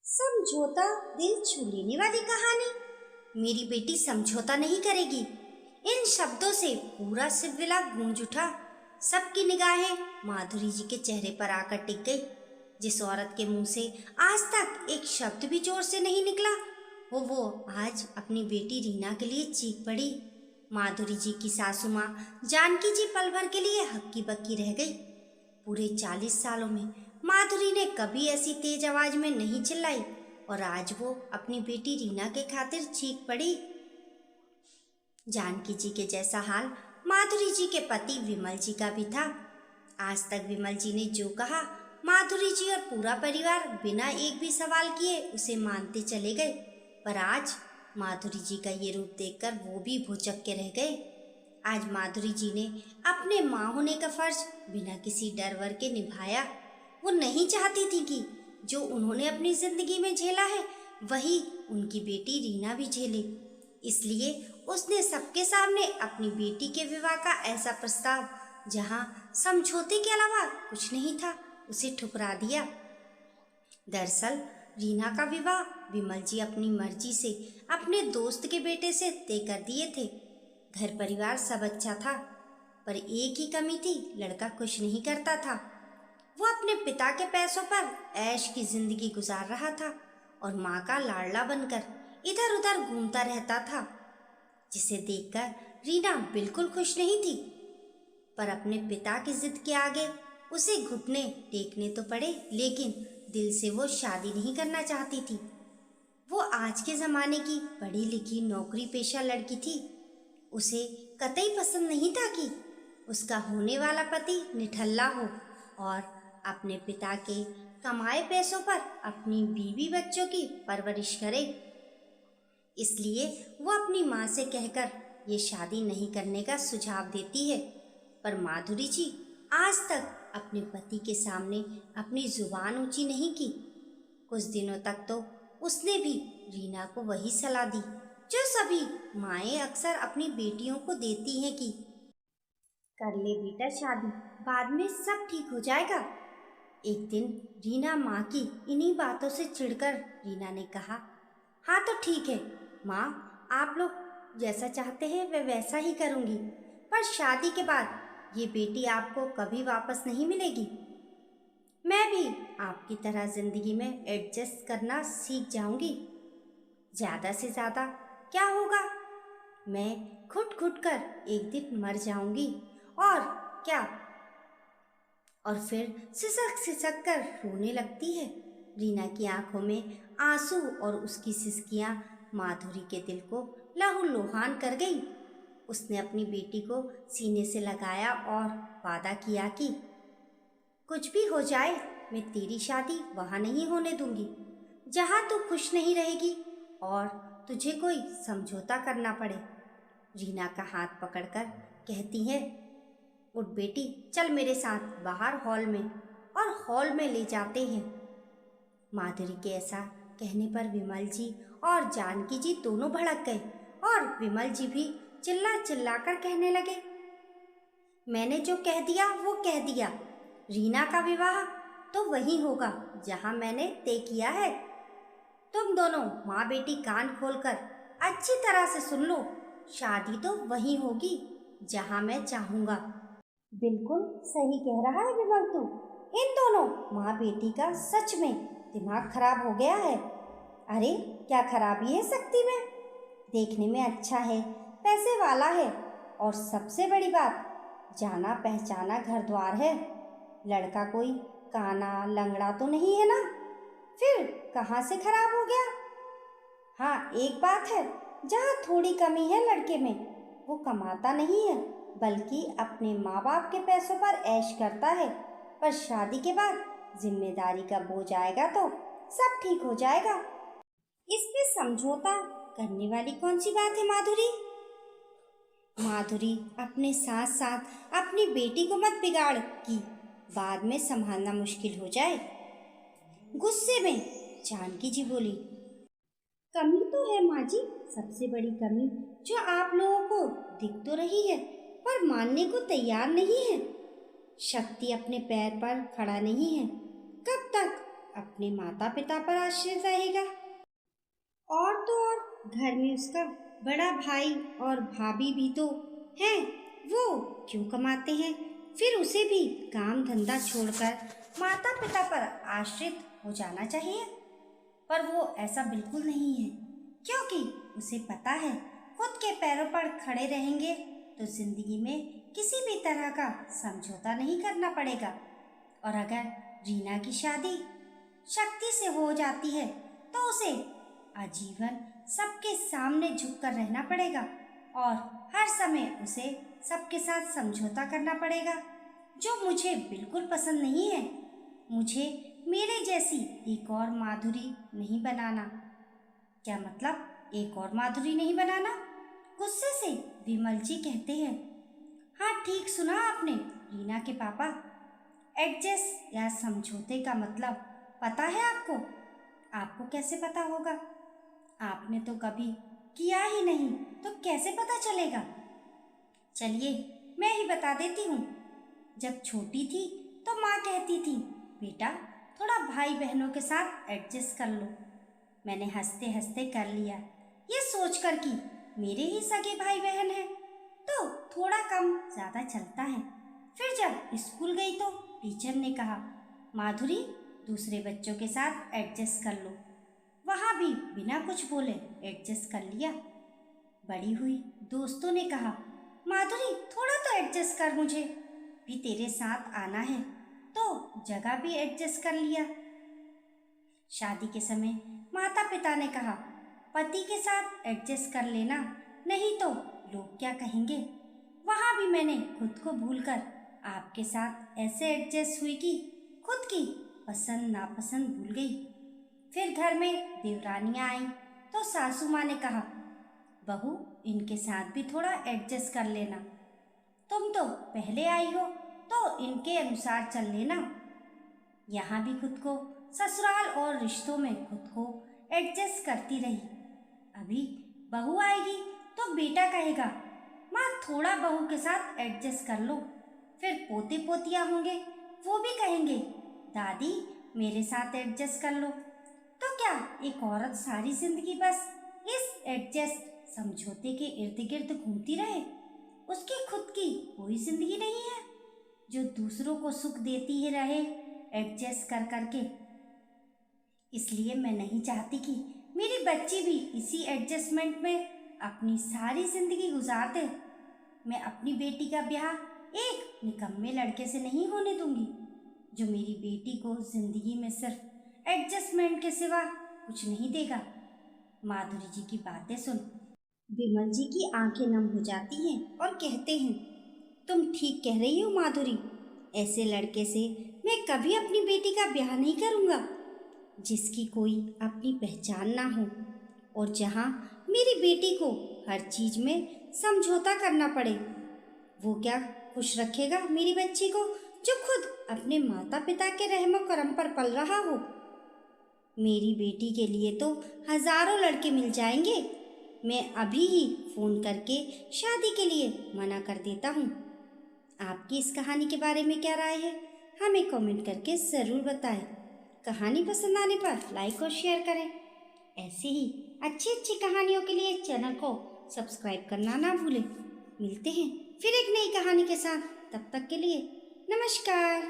समझौता दिल छू लेने वाली कहानी। मेरी बेटी समझौता नहीं करेगी। इन शब्दों से पूरा सिलसिला गूंज उठा। सबकी निगाहें माधुरी जी के चेहरे पर आकर टिक गई। जिस औरत के मुंह से आज तक एक शब्द भी जोर से नहीं निकला, वो आज अपनी बेटी रीना के लिए चीख पड़ी। माधुरी जी की सासू माँ जानकी जी पल भर के लिए हक्की बक्की रह गई। पूरे 40 सालों में माधुरी ने कभी ऐसी तेज आवाज में नहीं चिल्लाई, और आज वो अपनी बेटी रीना के खातिर चीख पड़ी। जानकी जी के जैसा हाल माधुरी जी के पति विमल जी का भी था। आज तक विमल जी ने जो कहा, माधुरी जी और पूरा परिवार बिना एक भी सवाल किए उसे मानते चले गए। पर आज माधुरी जी का ये रूप देखकर वो भी भुचक के रह गए। आज माधुरी जी ने अपने माँ होने का फर्ज बिना किसी डर वर के निभाया। वो नहीं चाहती थी कि जो उन्होंने अपनी जिंदगी में झेला है वही उनकी बेटी रीना भी झेले। इसलिए उसने सबके सामने अपनी बेटी के विवाह का ऐसा प्रस्ताव, जहां समझौते के अलावा कुछ नहीं था, उसे ठुकरा दिया। दरअसल रीना का विवाह विमल जी अपनी मर्जी से अपने दोस्त के बेटे से तय कर दिए थे। घर परिवार सब अच्छा था, पर एक ही कमी थी, लड़का कुछ नहीं करता था। वो अपने पिता के पैसों पर ऐश की जिंदगी गुजार रहा था और माँ का लाडला बनकर इधर उधर घूमता रहता था, जिसे देखकर रीना बिल्कुल खुश नहीं थी। पर अपने पिता की जिद के आगे उसे घुटने टेकने तो पड़े, लेकिन दिल से वो शादी नहीं करना चाहती थी। वो आज के ज़माने की पढ़ी लिखी नौकरी पेशा लड़की थी। उसे कतई पसंद नहीं था कि उसका होने वाला पति निठल्ला हो और अपने पिता के कमाए पैसों पर अपनी बीवी बच्चों की परवरिश करे। इसलिए वो अपनी माँ से कहकर ये शादी नहीं करने का सुझाव देती है। पर माधुरी जी आज तक अपने पति के सामने अपनी जुबान ऊंची नहीं की। कुछ दिनों तक तो उसने भी रीना को वही सलाह दी जो सभी माएँ अक्सर अपनी बेटियों को देती हैं कि कर ले बेटा शादी, बाद में सब ठीक हो जाएगा। एक दिन रीना माँ की इन्हीं बातों से चिढ़कर रीना ने कहा, हाँ तो ठीक है माँ, आप लोग जैसा चाहते हैं मैं वैसा ही करूँगी, पर शादी के बाद ये बेटी आपको कभी वापस नहीं मिलेगी। मैं भी आपकी तरह ज़िंदगी में एडजस्ट करना सीख जाऊँगी। ज़्यादा से ज़्यादा क्या होगा, मैं घुट कर एक दिन मर जाऊँगी, और क्या। और फिर सिसक सिसक कर रोने लगती है। रीना की आंखों में आंसू और उसकी सिसकियां माधुरी के दिल को लहूलुहान कर गई। उसने अपनी बेटी को सीने से लगाया और वादा किया कि कुछ भी हो जाए मैं तेरी शादी वहाँ नहीं होने दूंगी जहाँ तू खुश नहीं रहेगी और तुझे कोई समझौता करना पड़े। रीना का हाथ पकड़कर कहती है, उठ बेटी, चल मेरे साथ बाहर हॉल में, और हॉल में ले जाते हैं। माधुरी के ऐसा कहने पर विमल जी और जानकी जी दोनों भड़क गए, और विमल जी भी चिल्ला चिल्ला कर कहने लगे, मैंने जो कह दिया वो कह दिया। रीना का विवाह तो वही होगा जहां मैंने तय किया है। तुम दोनों माँ बेटी कान खोलकर अच्छी तरह से सुन लो, शादी तो वही होगी जहां मैं चाहूँगा। बिल्कुल सही कह रहा है विमल तू। इन दोनों माँ बेटी का सच में दिमाग खराब हो गया है। अरे क्या खराबी है शक्ति में, देखने में अच्छा है, पैसे वाला है, और सबसे बड़ी बात जाना पहचाना घर द्वार है। लड़का कोई काना लंगड़ा तो नहीं है ना, फिर कहाँ से खराब हो गया। हाँ एक बात है, जहाँ थोड़ी कमी है लड़के में, वो कमाता नहीं है बल्कि अपने माँ बाप के पैसों पर ऐश करता है। पर शादी के बाद जिम्मेदारी का बोझ आएगा तो सब ठीक हो जाएगा। इसमें समझौता करने वाली कौन सी बात है माधुरी? माधुरी अपने साथ साथ अपनी बेटी को मत बिगाड़ कि बाद में संभालना मुश्किल हो जाए। गुस्से में जानकी जी बोली, कमी तो है माँ जी, सबसे बड़ी कमी जो आप लोगों को दिख तो रही है पर मानने को तैयार नहीं है। शक्ति अपने पैर पर खड़ा नहीं है। कब तक अपने माता पिता पर आश्रित रहेगा। और तो और घर में उसका बड़ा भाई और भाभी भी तो हैं, वो क्यों कमाते हैं? फिर उसे भी काम धंधा छोड़कर माता पिता पर आश्रित हो जाना चाहिए। पर वो ऐसा बिल्कुल नहीं है, क्योंकि उसे पता है खुद के पैरों पर खड़े रहेंगे तो जिंदगी में किसी भी तरह का समझौता नहीं करना पड़ेगा। और अगर रीना की शादी शक्ति से हो जाती है तो उसे आजीवन सबके सामने झुककर रहना पड़ेगा और हर समय उसे सबके साथ समझौता करना पड़ेगा, जो मुझे बिल्कुल पसंद नहीं है। मुझे मेरे जैसी एक और माधुरी नहीं बनाना। क्या मतलब एक और माधुरी नहीं बनाना? गुस्से से विमल जी कहते हैं। हाँ, ठीक सुना आपने रीना के पापा। एडजस्ट या समझौते का मतलब पता है आपको? आपको कैसे पता होगा? आपने तो कभी किया ही नहीं, तो कैसे पता चलेगा? चलिए मैं ही बता देती हूँ। जब छोटी थी तो माँ कहती थी, बेटा थोड़ा भाई बहनों के साथ एडजस्ट कर लो। मैंने हंसते हंसते कर लिया, ये सोचकर कि मेरे ही सगे भाई बहन हैं तो थोड़ा कम ज़्यादा चलता है। फिर जब स्कूल गई तो टीचर ने कहा, माधुरी दूसरे बच्चों के साथ एडजस्ट कर लो। वहाँ भी बिना कुछ बोले एडजस्ट कर लिया। बड़ी हुई दोस्तों ने कहा, माधुरी थोड़ा तो एडजस्ट कर, मुझे भी तेरे साथ आना है, तो जगह भी एडजस्ट कर लिया। शादी के समय माता पिता ने कहा, पति के साथ एडजस्ट कर लेना, नहीं तो लोग क्या कहेंगे। वहाँ भी मैंने खुद को भूलकर आपके साथ ऐसे एडजस्ट हुई कि खुद की पसंद नापसंद भूल गई। फिर घर में देवरानियाँ आईं तो सासू माँ ने कहा, बहू इनके साथ भी थोड़ा एडजस्ट कर लेना, तुम तो पहले आई हो तो इनके अनुसार चल लेना। यहाँ भी खुद को ससुराल और रिश्तों में खुद को एडजस्ट करती रही। अभी बहू आएगी तो बेटा कहेगा, माँ थोड़ा बहू के साथ एडजस्ट कर लो। फिर पोते पोतियाँ होंगे, वो भी कहेंगे, दादी मेरे साथ एडजस्ट कर लो। तो क्या एक औरत सारी जिंदगी बस इस एडजस्ट समझौते के इर्द गिर्द घूमती रहे? उसकी खुद की कोई जिंदगी नहीं है जो दूसरों को सुख देती ही रहे एडजस्ट कर करके। इसलिए मैं नहीं चाहती कि मेरी बच्ची भी इसी एडजस्टमेंट में अपनी सारी जिंदगी गुजार दे। मैं अपनी बेटी का ब्याह एक निकम्मे लड़के से नहीं होने दूंगी जो मेरी बेटी को जिंदगी में सिर्फ एडजस्टमेंट के सिवा कुछ नहीं देगा। माधुरी जी की बातें सुन विमल जी की आंखें नम हो जाती हैं और कहते हैं, तुम ठीक कह रही हो माधुरी, ऐसे लड़के से मैं कभी अपनी बेटी का ब्याह नहीं करूँगा जिसकी कोई अपनी पहचान ना हो और जहाँ मेरी बेटी को हर चीज़ में समझौता करना पड़े। वो क्या खुश रखेगा मेरी बच्ची को जो खुद अपने माता पिता के रहमो करम पर पल रहा हो? मेरी बेटी के लिए तो हजारों लड़के मिल जाएंगे। मैं अभी ही फ़ोन करके शादी के लिए मना कर देता हूँ। आपकी इस कहानी के बारे में क्या राय है, हमें कमेंट करके ज़रूर बताएं। कहानी पसंद आने पर लाइक और शेयर करें। ऐसी ही अच्छी अच्छी कहानियों के लिए चैनल को सब्सक्राइब करना ना भूलें। मिलते हैं फिर एक नई कहानी के साथ, तब तक के लिए नमस्कार।